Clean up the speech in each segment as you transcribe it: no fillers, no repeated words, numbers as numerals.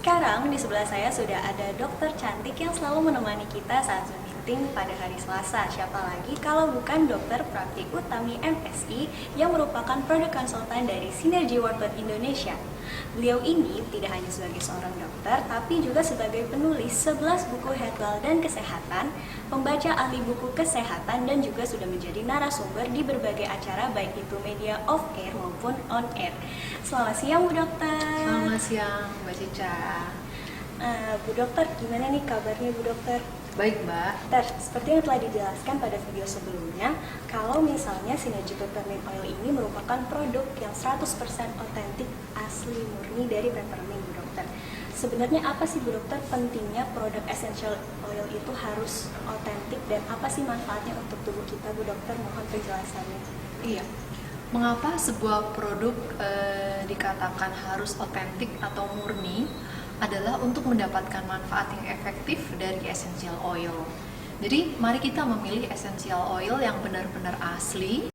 Sekarang di sebelah saya sudah ada dokter cantik yang selalu menemani kita saat Zoom meeting pada hari Selasa. Siapa lagi kalau bukan Dokter Prapti Utami MSI yang merupakan produk konsultan dari Sinergi Workload Indonesia. Beliau ini tidak hanya sebagai seorang dokter, tapi juga sebagai penulis 11 buku herbal dan kesehatan, pembaca ahli buku kesehatan, dan juga sudah menjadi narasumber di berbagai acara baik itu media off-air maupun on-air. Selamat siang Bu Dokter. Selamat siang Mbak Cica. Bu Dokter, gimana nih kabarnya Bu Dokter? Baik Mbak. Dokter, seperti yang telah dijelaskan pada video sebelumnya, kalau misalnya Sinergi Peppermint Oil ini merupakan produk yang 100% otentik asli murni dari peppermint Bu Dokter. Sebenarnya apa sih Bu Dokter pentingnya produk essential oil itu harus otentik dan apa sih manfaatnya untuk tubuh kita Bu Dokter? Mohon penjelasannya. Iya. Mengapa sebuah produk dikatakan harus otentik atau murni? Adalah untuk mendapatkan manfaat yang efektif dari essential oil. Jadi mari kita memilih essential oil yang benar-benar asli,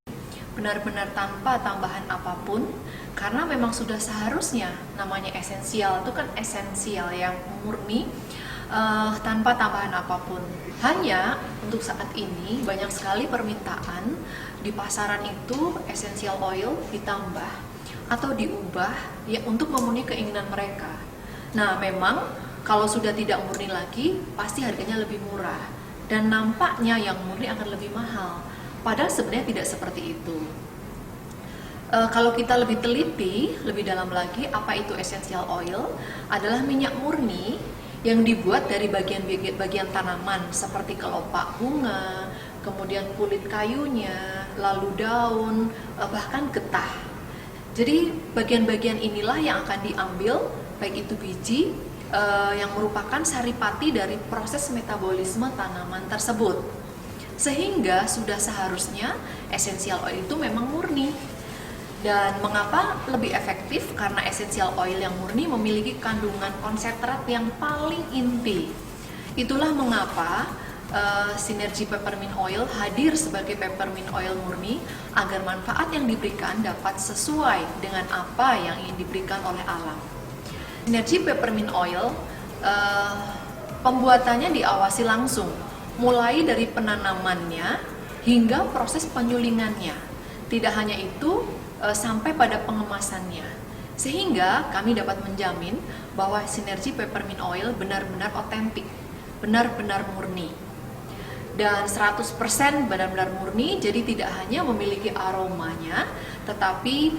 benar-benar tanpa tambahan apapun, karena memang sudah seharusnya namanya esensial, itu kan esensial yang murni tanpa tambahan apapun. Hanya untuk saat ini banyak sekali permintaan di pasaran itu essential oil ditambah atau diubah ya untuk memenuhi keinginan mereka. Nah, memang kalau sudah tidak murni lagi, pasti harganya lebih murah dan nampaknya yang murni akan lebih mahal. Padahal sebenarnya tidak seperti itu. Kalau kita lebih teliti, lebih dalam lagi, apa itu essential oil? Adalah minyak murni yang dibuat dari bagian tanaman seperti kelopak bunga, kemudian kulit kayunya, lalu daun, bahkan getah. Jadi bagian-bagian inilah yang akan diambil, baik itu biji yang merupakan saripati dari proses metabolisme tanaman tersebut. Sehingga sudah seharusnya essential oil itu memang murni. Dan mengapa lebih efektif? Karena essential oil yang murni memiliki kandungan konsentrat yang paling inti. Itulah mengapa Sinergi Peppermint Oil hadir sebagai peppermint oil murni agar manfaat yang diberikan dapat sesuai dengan apa yang ingin diberikan oleh alam. Sinergi Peppermint Oil pembuatannya diawasi langsung, mulai dari penanamannya hingga proses penyulingannya. Tidak hanya itu, sampai pada pengemasannya. Sehingga kami dapat menjamin bahwa Sinergi Peppermint Oil benar-benar otentik, benar-benar murni. Dan 100% benar-benar murni, jadi tidak hanya memiliki aromanya, tetapi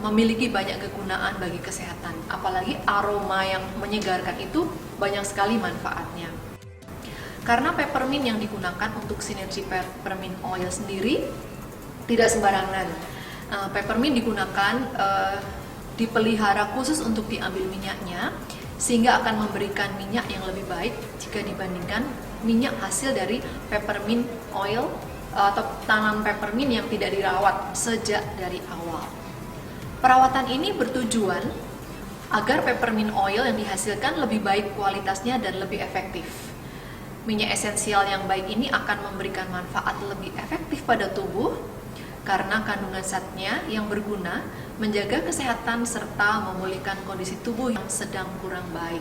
memiliki banyak kegunaan bagi kesehatan. Apalagi aroma yang menyegarkan itu banyak sekali manfaatnya. Karena peppermint yang digunakan untuk Sinergi Peppermint Oil sendiri tidak sembarangan. Peppermint digunakan dipelihara khusus untuk diambil minyaknya, sehingga akan memberikan minyak yang lebih baik jika dibandingkan minyak hasil dari peppermint oil atau tanaman peppermint yang tidak dirawat sejak dari awal. Perawatan ini bertujuan agar peppermint oil yang dihasilkan lebih baik kualitasnya dan lebih efektif. Minyak esensial yang baik ini akan memberikan manfaat lebih efektif pada tubuh karena kandungan zatnya yang berguna menjaga kesehatan serta memulihkan kondisi tubuh yang sedang kurang baik.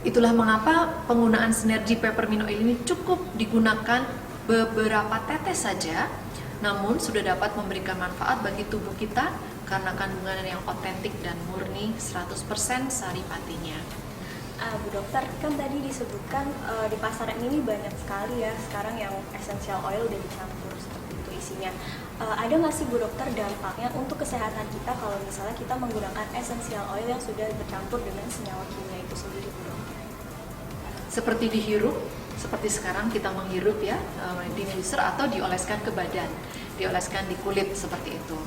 Itulah mengapa penggunaan Sinergi Peppermint Oil ini cukup digunakan beberapa tetes saja, namun sudah dapat memberikan manfaat bagi tubuh kita karena kandungan yang otentik dan murni 100% saripatinya. Bu Dokter, kan tadi disebutkan di pasaran ini banyak sekali ya sekarang yang essential oil udah dicampur seperti itu isinya. Ada nggak sih Bu Dokter dampaknya untuk kesehatan kita kalau misalnya kita menggunakan essential oil yang sudah bercampur dengan senyawa kimia itu sendiri Bu Dokter? Seperti dihirup, seperti sekarang kita menghirup ya, diffuser atau dioleskan ke badan, dioleskan di kulit seperti itu.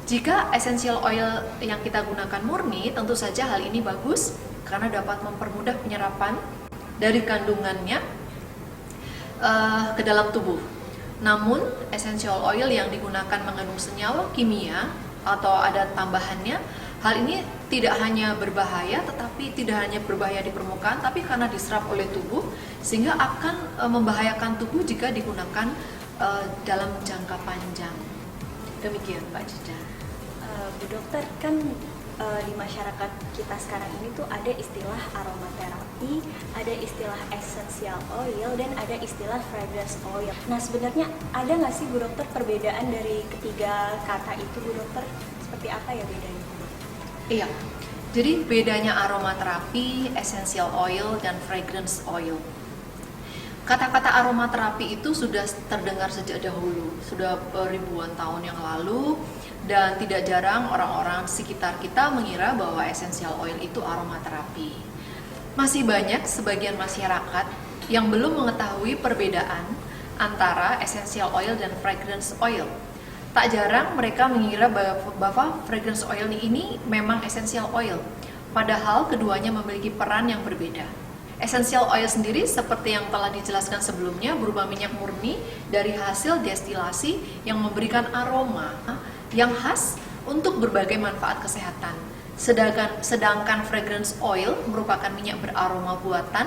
Jika essential oil yang kita gunakan murni, tentu saja hal ini bagus karena dapat mempermudah penyerapan dari kandungannya ke dalam tubuh. Namun, essential oil yang digunakan mengandung senyawa kimia atau ada tambahannya, hal ini tidak hanya berbahaya, tetapi tidak hanya berbahaya di permukaan, tapi karena diserap oleh tubuh, sehingga akan membahayakan tubuh jika digunakan dalam jangka panjang. Demikian Mbak Cica. Bu Dokter, kan di masyarakat kita sekarang ini tuh ada istilah aromaterapi, ada istilah essential oil, dan ada istilah fragrance oil. Nah, sebenarnya ada nggak sih Bu Dokter perbedaan dari ketiga kata itu, Bu Dokter? Seperti apa ya bedanya? Iya, jadi bedanya aromaterapi, essential oil, dan fragrance oil. Kata-kata aromaterapi itu sudah terdengar sejak dahulu, sudah ribuan tahun yang lalu, dan tidak jarang orang-orang sekitar kita mengira bahwa essential oil itu aromaterapi. Masih banyak sebagian masyarakat yang belum mengetahui perbedaan antara essential oil dan fragrance oil. Tak jarang mereka mengira bahwa fragrance oil ini memang essential oil, padahal keduanya memiliki peran yang berbeda. Essential oil sendiri seperti yang telah dijelaskan sebelumnya berupa minyak murni dari hasil destilasi yang memberikan aroma yang khas untuk berbagai manfaat kesehatan. Sedangkan fragrance oil merupakan minyak beraroma buatan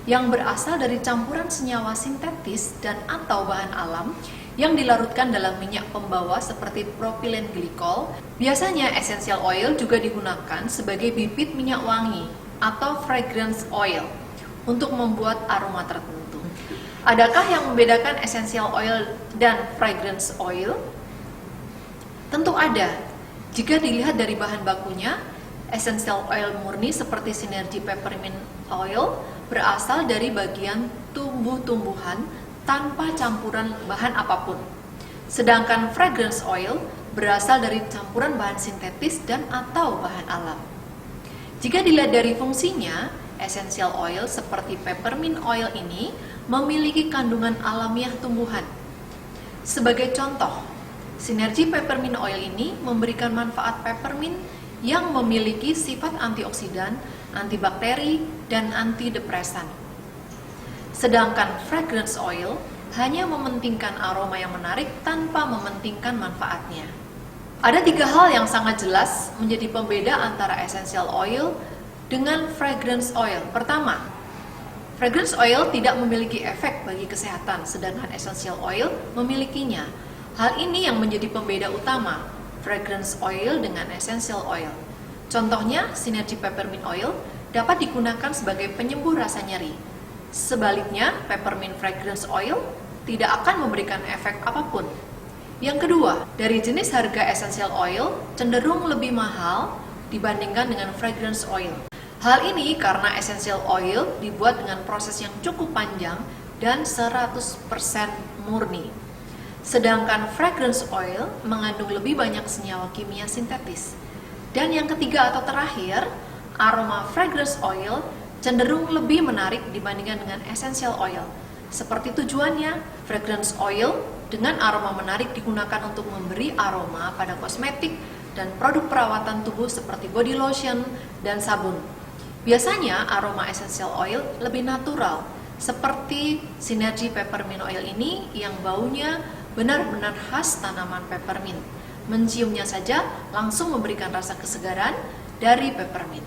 yang berasal dari campuran senyawa sintetis dan atau bahan alam yang dilarutkan dalam minyak pembawa seperti propilen glikol. Biasanya essential oil juga digunakan sebagai bibit minyak wangi atau fragrance oil untuk membuat aroma tertentu. Adakah yang membedakan essential oil dan fragrance oil? Tentu ada. Jika dilihat dari bahan bakunya, essential oil murni seperti sinergi peppermint oil berasal dari bagian tumbuh-tumbuhan tanpa campuran bahan apapun. Sedangkan fragrance oil berasal dari campuran bahan sintetis dan atau bahan alam. Jika dilihat dari fungsinya, essential oil seperti peppermint oil ini memiliki kandungan alamiah tumbuhan. Sebagai contoh, sinergi peppermint oil ini memberikan manfaat peppermint yang memiliki sifat antioksidan, antibakteri, dan antidepresan. Sedangkan fragrance oil hanya mementingkan aroma yang menarik tanpa mementingkan manfaatnya. Ada 3 hal yang sangat jelas menjadi pembeda antara essential oil dengan fragrance oil. Pertama, fragrance oil tidak memiliki efek bagi kesehatan, sedangkan essential oil memilikinya. Hal ini yang menjadi pembeda utama fragrance oil dengan essential oil. Contohnya, sinergi peppermint oil dapat digunakan sebagai penyembuh rasa nyeri. Sebaliknya, peppermint fragrance oil tidak akan memberikan efek apapun. Yang kedua, dari jenis harga essential oil cenderung lebih mahal dibandingkan dengan fragrance oil. Hal ini karena essential oil dibuat dengan proses yang cukup panjang dan 100% murni. Sedangkan fragrance oil mengandung lebih banyak senyawa kimia sintetis. Dan yang ketiga atau terakhir, aroma fragrance oil cenderung lebih menarik dibandingkan dengan essential oil. Seperti tujuannya, fragrance oil dengan aroma menarik digunakan untuk memberi aroma pada kosmetik dan produk perawatan tubuh seperti body lotion dan sabun. Biasanya aroma essential oil lebih natural, seperti sinergi peppermint oil ini yang baunya benar-benar khas tanaman peppermint. Menciumnya saja langsung memberikan rasa kesegaran dari peppermint.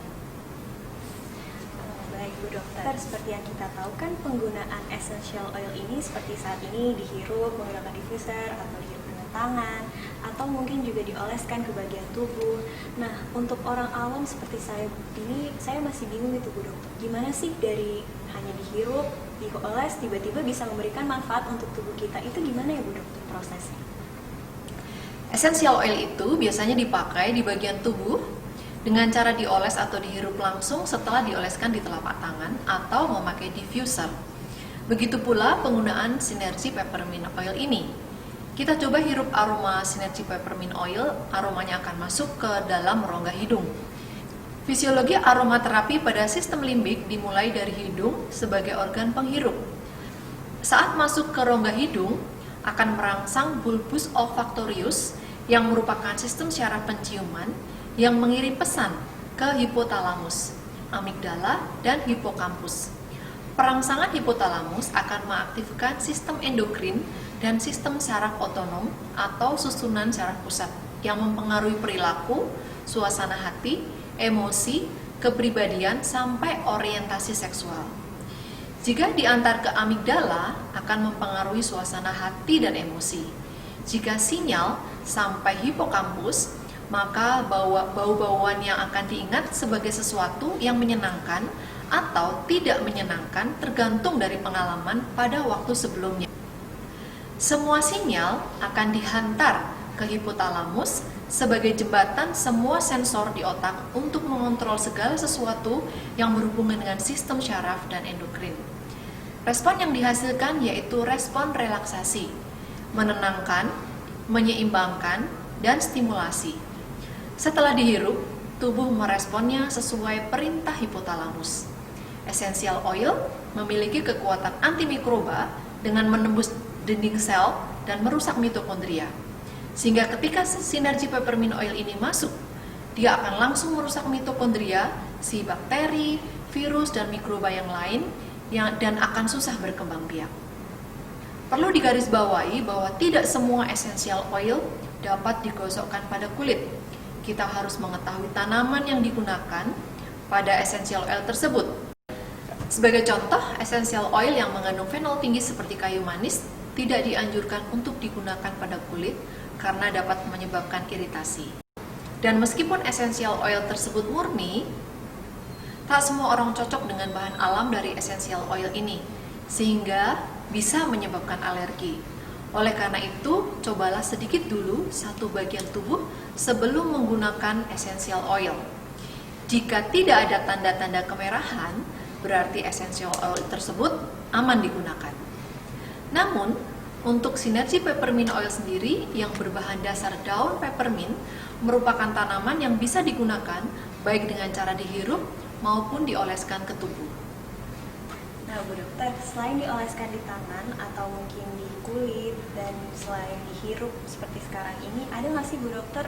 Baik Bu Dokter, seperti yang kita tahu kan penggunaan essential oil ini seperti saat ini dihirup menggunakan diffuser atau dihirup dengan tangan atau mungkin juga dioleskan ke bagian tubuh. Nah, untuk orang awam seperti saya ini, saya masih bingung itu Bu Dokter. Gimana sih dari hanya dihirup, dioles, tiba-tiba bisa memberikan manfaat untuk tubuh kita? Itu gimana ya Bu Dokter prosesnya? Essential oil itu biasanya dipakai di bagian tubuh dengan cara dioles atau dihirup langsung setelah dioleskan di telapak tangan atau memakai diffuser. Begitu pula penggunaan sinergi peppermint oil ini. Kita coba hirup aroma sinergi peppermint oil, aromanya akan masuk ke dalam rongga hidung. Fisiologi aromaterapi pada sistem limbik dimulai dari hidung sebagai organ penghirup. Saat masuk ke rongga hidung, akan merangsang bulbus olfactorius yang merupakan sistem syaraf penciuman yang mengirim pesan ke hipotalamus, amigdala, dan hipokampus. Perangsangan hipotalamus akan mengaktifkan sistem endokrin dan sistem syaraf otonom atau susunan syaraf pusat yang mempengaruhi perilaku, suasana hati, emosi, kepribadian, sampai orientasi seksual. Jika diantar ke amigdala, akan mempengaruhi suasana hati dan emosi. Jika sinyal sampai hipokampus, maka bau-bauan yang akan diingat sebagai sesuatu yang menyenangkan atau tidak menyenangkan tergantung dari pengalaman pada waktu sebelumnya. Semua sinyal akan dihantar ke hipotalamus sebagai jembatan semua sensor di otak untuk mengontrol segala sesuatu yang berhubungan dengan sistem syaraf dan endokrin. Respon yang dihasilkan yaitu respon relaksasi, menenangkan, menyeimbangkan, dan stimulasi. Setelah dihirup, tubuh meresponnya sesuai perintah hipotalamus. Essential oil memiliki kekuatan antimikroba dengan menembus dinding sel dan merusak mitokondria. Sehingga ketika sinergi peppermint oil ini masuk, dia akan langsung merusak mitokondria, si bakteri, virus, dan mikroba yang lain dan akan susah berkembang biak. Perlu digarisbawahi bahwa tidak semua essential oil dapat digosokkan pada kulit. Kita harus mengetahui tanaman yang digunakan pada essential oil tersebut. Sebagai contoh, essential oil yang mengandung fenol tinggi seperti kayu manis tidak dianjurkan untuk digunakan pada kulit karena dapat menyebabkan iritasi. Dan meskipun essential oil tersebut murni, tak semua orang cocok dengan bahan alam dari essential oil ini, sehingga bisa menyebabkan alergi. Oleh karena itu, cobalah sedikit dulu satu bagian tubuh sebelum menggunakan essential oil. Jika tidak ada tanda-tanda kemerahan, berarti essential oil tersebut aman digunakan. Namun, untuk sinergi peppermint oil sendiri yang berbahan dasar daun peppermint merupakan tanaman yang bisa digunakan baik dengan cara dihirup maupun dioleskan ke tubuh. Nah, Bu Dokter, selain dioleskan di tangan atau mungkin di kulit dan selain dihirup seperti sekarang ini, ada nggak sih Bu Dokter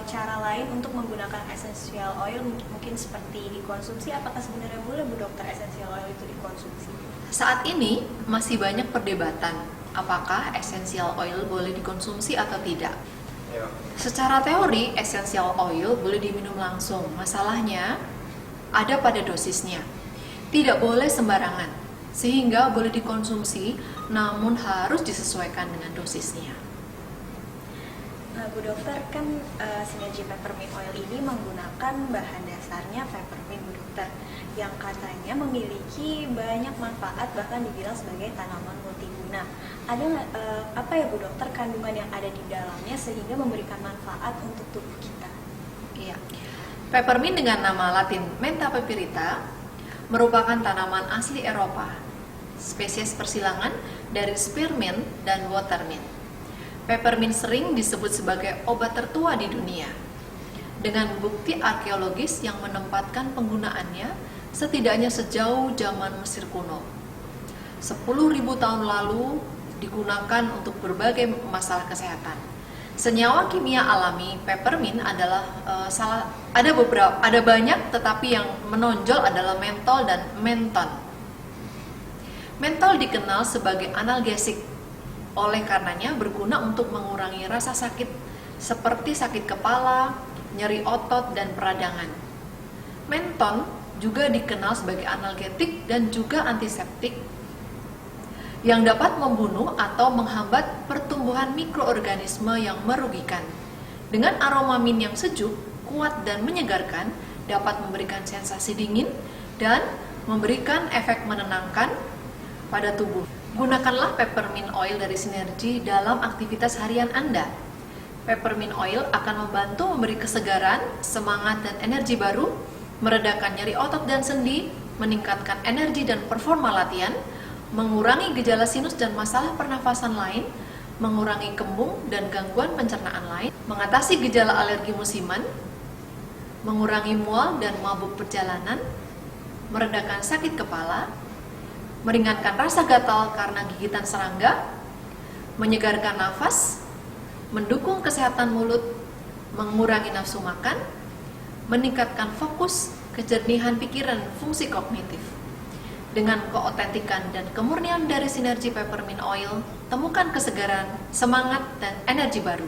cara lain untuk menggunakan essential oil mungkin seperti dikonsumsi? Apakah sebenarnya boleh Bu Dokter essential oil itu dikonsumsi? Saat ini masih banyak perdebatan apakah essential oil boleh dikonsumsi atau tidak. Secara teori, essential oil boleh diminum langsung. Masalahnya ada pada dosisnya. Tidak boleh sembarangan, sehingga boleh dikonsumsi namun harus disesuaikan dengan dosisnya. Nah, Bu Dokter, kan sinergi peppermint oil ini menggunakan bahan dasarnya peppermint, Bu Dokter, yang katanya memiliki banyak manfaat, bahkan dibilang sebagai tanaman multiguna. Ada apa ya Bu Dokter kandungan yang ada di dalamnya sehingga memberikan manfaat untuk tubuh kita? Iya. Peppermint dengan nama Latin Mentha pepirita merupakan tanaman asli Eropa, spesies persilangan dari spearmint dan watermint. Peppermint sering disebut sebagai obat tertua di dunia, dengan bukti arkeologis yang menempatkan penggunaannya setidaknya sejauh zaman Mesir kuno. 10.000 tahun lalu digunakan untuk berbagai masalah kesehatan. Senyawa kimia alami peppermint adalah ada banyak, tetapi yang menonjol adalah mentol dan menton. Mentol dikenal sebagai analgesik, oleh karenanya berguna untuk mengurangi rasa sakit seperti sakit kepala, nyeri otot, dan peradangan. Menton juga dikenal sebagai analgetik dan juga antiseptik yang dapat membunuh atau menghambat pertumbuhan mikroorganisme yang merugikan. Dengan aroma mint yang sejuk, kuat, dan menyegarkan, dapat memberikan sensasi dingin dan memberikan efek menenangkan pada tubuh. Gunakanlah peppermint oil dari sinergi dalam aktivitas harian Anda. Peppermint oil akan membantu memberi kesegaran, semangat, dan energi baru, meredakan nyeri otot dan sendi, meningkatkan energi dan performa latihan, mengurangi gejala sinus dan masalah pernafasan lain, mengurangi kembung dan gangguan pencernaan lain, mengatasi gejala alergi musiman, mengurangi mual dan mabuk perjalanan, meredakan sakit kepala, meringankan rasa gatal karena gigitan serangga, menyegarkan nafas, mendukung kesehatan mulut, mengurangi nafsu makan, meningkatkan fokus, kejernihan pikiran, fungsi kognitif. Dengan keotentikan dan kemurnian dari sinergi peppermint oil, temukan kesegaran, semangat, dan energi baru.